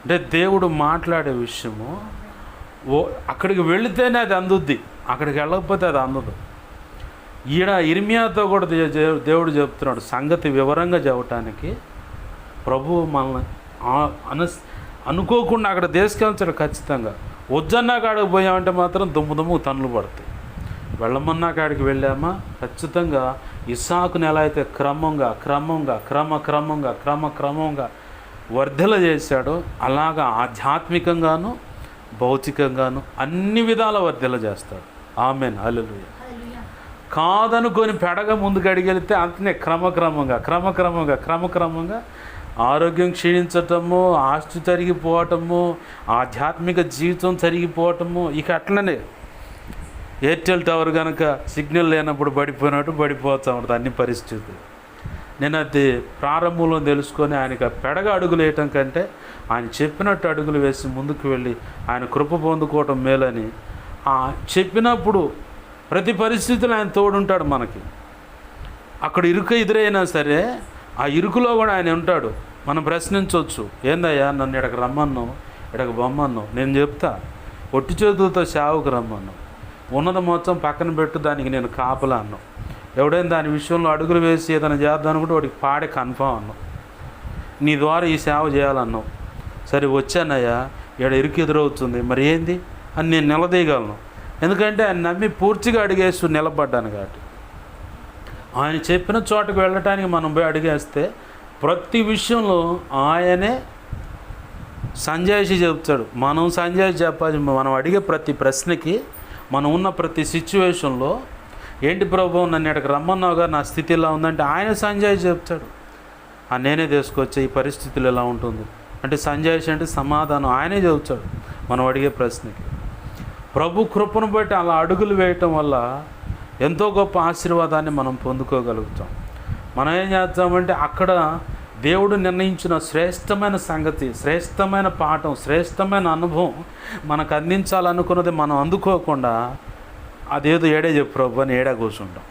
అంటే దేవుడు మాట్లాడే విషయము అక్కడికి వెళితేనే అది అందుద్ది, అక్కడికి వెళ్ళకపోతే అది అందదు. ఈడ ఇర్మియాతో కూడా దేవుడు చెప్తున్నాడు సంగతి వివరంగా చెప్పటానికి. ప్రభువు మనల్ని అనుకోకుండా అక్కడ తీసుకెళ్తాడు ఖచ్చితంగా. వద్దన్నా కాడికి పోయామంటే మాత్రం దుమ్ము తన్నులు పడతాయి. వెళ్ళమన్నా కాడికి వెళ్ళామా ఖచ్చితంగా ఇస్సాకుని ఎలా అయితే క్రమంగా వర్ధల చేశాడో అలాగా ఆధ్యాత్మికంగాను భౌతికంగాను అన్ని విధాల వర్ధల చేస్తాడు. ఆమేన్, హల్లెలూయా. కాదనుకొని పెడగా ముందుకు అడిగెళ్తే అంతనే క్రమక్రమంగా ఆరోగ్యం క్షీణించటము, ఆస్తి తరిగిపోవటము, ఆధ్యాత్మిక జీవితం తరిగిపోవటము. ఇక అట్లనే ఎయిర్టెల్ టవర్ కనుక సిగ్నల్ లేనప్పుడు పడిపోయినట్టు పడిపోతూ ఉంటుంది అన్ని పరిస్థితులు. నేను అది ప్రారంభంలో తెలుసుకొని ఆయనకి పెడగా అడుగులు వేయటం కంటే ఆయన చెప్పినట్టు అడుగులు వేసి ముందుకు వెళ్ళి ఆయన కృప పొందుకోవటం మేలని. చెప్పినప్పుడు ప్రతి పరిస్థితుల్లో ఆయన తోడుంటాడు మనకి. అక్కడ ఇరుకు ఎదురైనా సరే ఆ ఇరుకులో కూడా ఆయన ఉంటాడు. మనం ప్రశ్నించవచ్చు, ఏందయ్యా నన్ను ఇక్కడికి రమ్మన్నావు, ఇక్కడికి బొమ్మన్నావు, నేను చెప్తా. ఒట్టి చేతులతో సేవకు రమ్మన్నావు, ఉన్నది మొత్తం పక్కన పెట్టు, దానికి నేను కాపలా అన్నావు. ఎవడైనా దాని విషయంలో అడుగులు వేసి ఏదైనా చేద్దాం అనుకుంటే వాడికి పాడే కన్ఫామ్ అన్నావు. నీ ద్వారా ఈ సేవ చేయాలన్నావు. సరే వచ్చానయ్యా, ఇక్కడ ఇరుకు ఎదురవుతుంది, మరి ఏంది అని నేను నిలదీయగలను. ఎందుకంటే ఆయన నమ్మి పూర్తిగా అడిగేస్తూ నిలబడ్డాను కాబట్టి. ఆయన చెప్పిన చోటకు వెళ్ళటానికి మనం పోయి అడిగేస్తే ప్రతి విషయంలో ఆయనే సంజాయిషి చెప్తాడు. మనం సంజాయిషి చెప్పాలి. మనం అడిగే ప్రతి ప్రశ్నకి, మనం ఉన్న ప్రతి సిచ్యువేషన్లో ఏంటి ప్రభు నన్ను ఇక్కడికి రమ్మన్నావుగా, నా స్థితి ఇలా ఉందంటే ఆయన సంజాయిషి చెప్తాడు. నేనే తీసుకొచ్చే ఈ పరిస్థితులు ఎలా ఉంటుంది అంటే సంజాయిషి అంటే సమాధానం ఆయనే చెబుతాడు మనం అడిగే ప్రశ్నకి. ప్రభు కృపను బట్టి అలా అడుగులు వేయటం వల్ల ఎంతో గొప్ప ఆశీర్వాదాన్ని మనం పొందుకోగలుగుతాం. మనం ఏం చేస్తామంటే అక్కడ దేవుడు నిర్ణయించిన శ్రేష్టమైన సంగతి, శ్రేష్టమైన పాఠం, శ్రేష్టమైన అనుభవం మనకు అందించాలనుకున్నది మనం అందుకోకుండా అదేదో ఏడే చెప్పు ప్రభు అని ఏడా కూర్చుంటాం.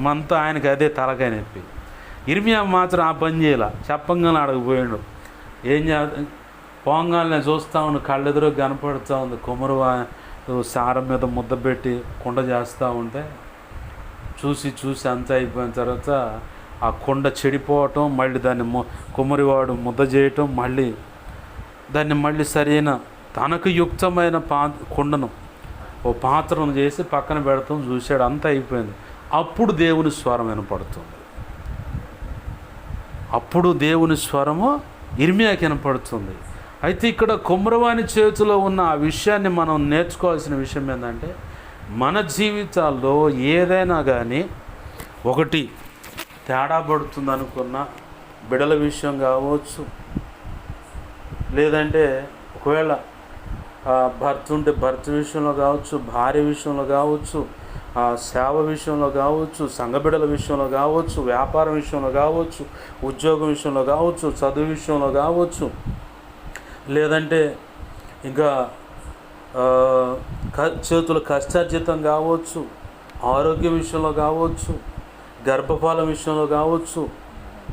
మనతో ఆయనకి అదే తలకాయ నొప్పి. ఇర్మియా మాత్రం ఆ పని చేయాల, చెప్పంగానే అడగపోయాడు. ఏం పోంగానే చూస్తూ ఉండి కళ్ళెదురు కనపడుతూ ఉంది. కుమరువా సారం మీద ముద్ద పెట్టి కుండ చేస్తూ ఉంటే చూసి అంతా అయిపోయిన తర్వాత ఆ కుండ చెడిపోవటం, మళ్ళీ దాన్ని కుమ్మరివాడు ముద్ద చేయటం, దాన్ని సరైన తనకు యుక్తమైన కుండను ఓ పాత్రను చేసి పక్కన పెడతాం. చూశాడు, అంతా అయిపోయింది. అప్పుడు దేవుని స్వరం వినపడుతుంది. అప్పుడు దేవుని స్వరము ఇర్మియాకి వినపడుతుంది. అయితే ఇక్కడ కుమ్మరవాని చేతిలో ఉన్న ఆ విషయాన్ని మనం నేర్చుకోవాల్సిన విషయం ఏంటంటే మన జీవితాల్లో ఏదైనా కానీ ఒకటి తేడా పడుతుంది అనుకున్న బిడల విషయం కావచ్చు, లేదంటే ఒకవేళ భర్త ఉంటే భర్త విషయంలో కావచ్చు, భార్య విషయంలో కావచ్చు, సేవ విషయంలో కావచ్చు, సంఘ బిడల విషయంలో కావచ్చు, వ్యాపారం విషయంలో కావచ్చు, ఉద్యోగం విషయంలో కావచ్చు, చదువు విషయంలో కావచ్చు, లేదంటే ఇంకా చేతుల కష్టార్జితం కావచ్చు, ఆరోగ్యం విషయంలో కావచ్చు, గర్భఫలం విషయంలో కావచ్చు,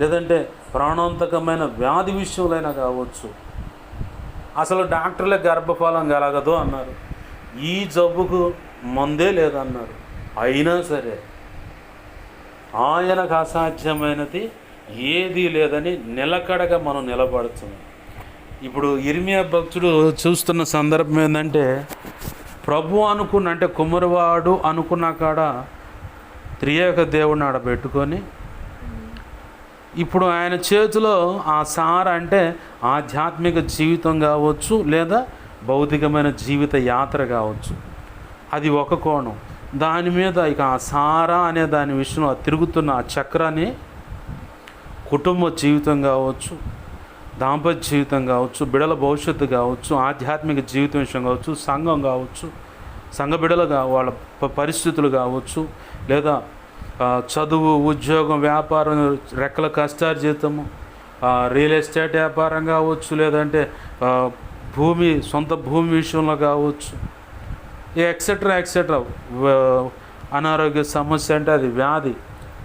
లేదంటే ప్రాణాంతకమైన వ్యాధి విషయంలో కావచ్చు. అసలు డాక్టర్లే గర్భఫలం కలగదు అన్నారు, ఈ జబ్బుకు మందే లేదన్నారు. అయినా సరే ఆయనకు అసాధ్యమైనది ఏదీ లేదని నిలకడగా మనం నిలబడుతున్నాం. ఇప్పుడు ఇర్మియా భక్తుడు చూస్తున్న సందర్భం ఏంటంటే ప్రభు అనుకున్న, అంటే కుమ్మరివాడు అనుకున్న కాడ త్రియేక దేవుడిని ఆడ పెట్టుకొని ఇప్పుడు ఆయన చేతిలో ఆ సార అంటే ఆధ్యాత్మిక జీవితం కావచ్చు, లేదా భౌతికమైన జీవిత యాత్ర కావచ్చు. అది ఒక కోణం. దాని మీద ఇక ఆ సారా అనే దాని విషయంలో తిరుగుతున్న ఆ చక్రాన్ని కుటుంబ జీవితం కావచ్చు, దాంపత్య జీవితం కావచ్చు, బిడల భవిష్యత్తు కావచ్చు, ఆధ్యాత్మిక జీవితం విషయం కావచ్చు, సంఘం కావచ్చు, సంఘ బిడల వాళ్ళ పరిస్థితులు కావచ్చు, లేదా చదువు, ఉద్యోగం, వ్యాపారం, రెక్కల కష్టార్జితము, రియల్ ఎస్టేట్ వ్యాపారం కావచ్చు, లేదంటే సొంత భూమి విషయంలో కావచ్చు, ఎక్సెట్రా అనారోగ్య సమస్య అంటే అది వ్యాధి,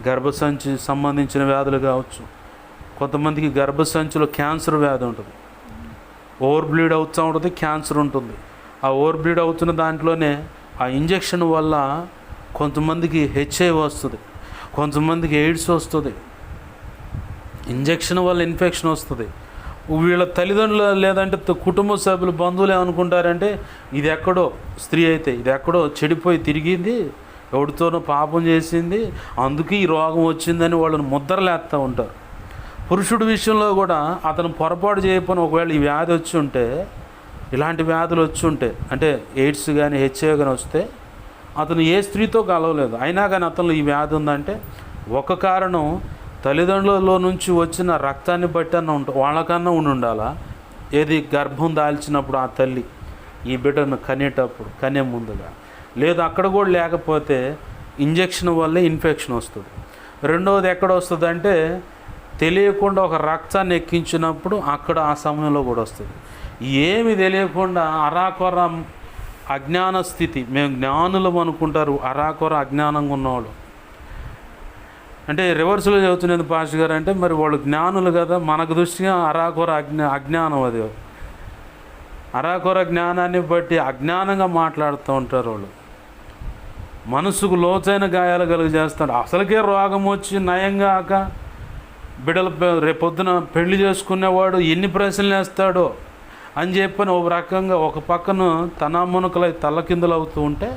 గర్భసంచి సంబంధించిన వ్యాధులు కావచ్చు. కొంతమందికి గర్భసంచిలో క్యాన్సర్ వ్యాధి ఉంటుంది. ఓవర్ బ్లీడ్ అవుతూ ఉంటుంది, క్యాన్సర్ ఉంటుంది. ఆ ఓవర్ బ్లీడ్ అవుతున్న దాంట్లోనే ఆ ఇంజెక్షన్ వల్ల కొంతమందికి హెచ్ఐవి వస్తుంది, కొంతమందికి ఎయిడ్స్ వస్తుంది. ఇంజెక్షన్ వల్ల ఇన్ఫెక్షన్ వస్తుంది. వీళ్ళ తల్లిదండ్రులు లేదంటే కుటుంబ సభ్యులు, బంధువులు ఏమనుకుంటారంటే ఇది ఎక్కడో, స్త్రీ అయితే ఇది ఎక్కడో చెడిపోయి తిరిగింది, ఎవరితోనో పాపం చేసింది, అందుకే ఈ రోగం వచ్చిందని వాళ్ళని ముద్రలేస్తూ ఉంటారు. పురుషుడి విషయంలో కూడా అతను పొరపాటు చేయకపోయినా ఒకవేళ ఈ వ్యాధి వచ్చి ఉంటే, ఇలాంటి వ్యాధులు వచ్చి ఉంటే, అంటే ఎయిడ్స్ కానీ హెచ్ఐవి కానీ వస్తే అతను ఏ స్త్రీతో కలవలేదు, అయినా కానీ అతను ఈ వ్యాధి ఉందంటే ఒక కారణం తల్లిదండ్రులలో నుంచి వచ్చిన రక్తాన్ని బట్టి అన్న వాళ్ళకన్నా ఉండాలా. ఏది గర్భం దాల్చినప్పుడు ఆ తల్లి ఈ బిడ్డను కనేటప్పుడు, కనే ముందుగా, లేదు అక్కడ కూడా లేకపోతే ఇంజెక్షన్ వల్లే ఇన్ఫెక్షన్ వస్తుంది. రెండవది ఎక్కడ వస్తుంది అంటే తెలియకుండా ఒక రక్తాన్ని ఎక్కించినప్పుడు అక్కడ ఆ సమయంలో కూడా వస్తుంది. ఏమి తెలియకుండా అరాకొర అజ్ఞాన స్థితి, మేము జ్ఞానులం అనుకుంటారు, అరాకొర అజ్ఞానంగా ఉన్నవాళ్ళు. అంటే రివర్స్లో చదువుతున్నది పాస్టర్ గారు అంటే మరి వాళ్ళు జ్ఞానులు కదా, మనకు దృష్టిగా అరాకొర అజ్ఞానం. అది అరాకొర జ్ఞానాన్ని బట్టి అజ్ఞానంగా మాట్లాడుతూ ఉంటారు వాళ్ళు. మనసుకు లోతైన గాయాలు కలుగజేస్తాడు. అసలుకే రోగం వచ్చి నయంగాక బిడ్డలు రేపొద్దున పెళ్లి చేసుకునేవాడు ఎన్ని ప్రశ్నలు వేస్తాడో అని చెప్పని ఒక రకంగా ఒక పక్కన తనామునకలై తల్లకిందులు అవుతూ ఉంటే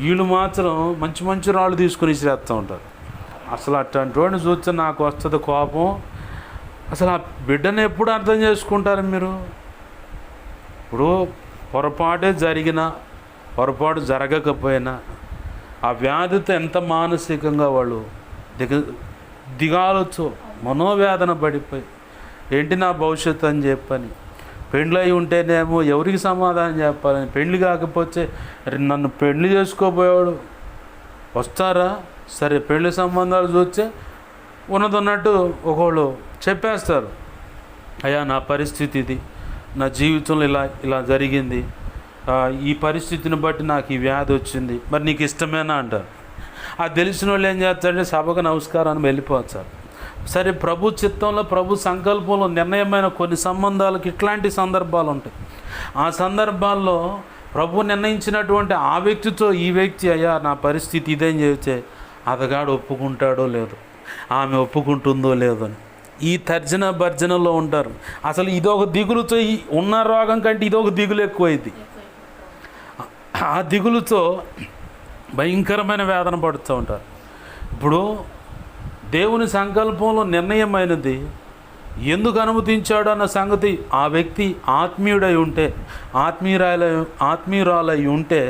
వీళ్ళు మాత్రం మంచి మంచి రాళ్ళు తీసుకుని ఇసిరేస్తూ ఉంటారు. అసలు అట్లాంటి వాడిని చూస్తే నాకు వస్తుంది కోపం. అసలు ఆ బిడ్డను ఎప్పుడు అర్థం చేసుకుంటారు మీరు? ఇప్పుడు పొరపాటే జరిగినా, పొరపాటు జరగకపోయినా ఆ వ్యాధితో ఎంత మానసికంగా వాళ్ళు దిగాలొచ్చు, మనోవేదన పడిపోయి ఏంటి నా భవిష్యత్తు అని చెప్పని, పెళ్ళి అయి ఉంటేనేమో ఎవరికి సమాధానం చెప్పాలని, పెళ్ళి కాకపోతే నన్ను పెళ్లి చేసుకోబోయేవాడు వస్తారా, సరే పెళ్లి సంబంధాలు చూస్తే ఉన్నదన్నట్టు ఒకళ్ళు చెప్పేస్తారు, అయ్యా నా పరిస్థితి ఇది, నా జీవితంలో ఇలా జరిగింది, ఈ పరిస్థితిని బట్టి నాకు ఈ వ్యాధి వచ్చింది, మరి నీకు ఇష్టమేనా అంటారు. అది తెలిసిన వాళ్ళు ఏం చేస్తారంటే సభకు నమస్కారం అని వెళ్ళిపోతారు. సరే ప్రభు చిత్తంలో, ప్రభు సంకల్పంలో నిర్ణయమైన కొన్ని సంబంధాలకు ఇట్లాంటి సందర్భాలు ఉంటాయి. ఆ సందర్భాల్లో ప్రభు నిర్ణయించినటువంటి ఆ వ్యక్తితో ఈ వ్యక్తి అయ్యా నా పరిస్థితి ఇదేం చెబితే అతగాడు ఒప్పుకుంటాడో లేదో, ఆమె ఒప్పుకుంటుందో లేదో అని ఈ తర్జన భర్జనలో ఉంటారు. అసలు ఇదొక దిగులుతో, ఉన్న రోగం కంటే ఇదొక దిగులు ఎక్కువైంది. ఆ దిగులుతో భయంకరమైన వేదన పడుతూ ఉంటారు. ఇప్పుడు దేవుని సంకల్పంలో నిర్ణయమైనది ఎందుకు అనుమతించాడు అన్న సంగతి ఆ వ్యక్తి ఆత్మీయుడై ఉంటే, ఆత్మీయురాలై ఉంటే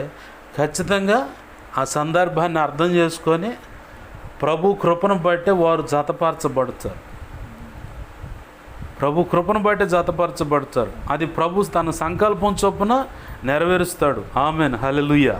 ఖచ్చితంగా ఆ సందర్భాన్ని అర్థం చేసుకొని ప్రభు కృపను బట్టే వారు జతపరచబడతారు. ప్రభు కృపను బట్టే జతపరచబడతారు. అది ప్రభు తన సంకల్పం చొప్పున నెరవేరుస్తాడు. ఆమెన్, హల్లెలూయా.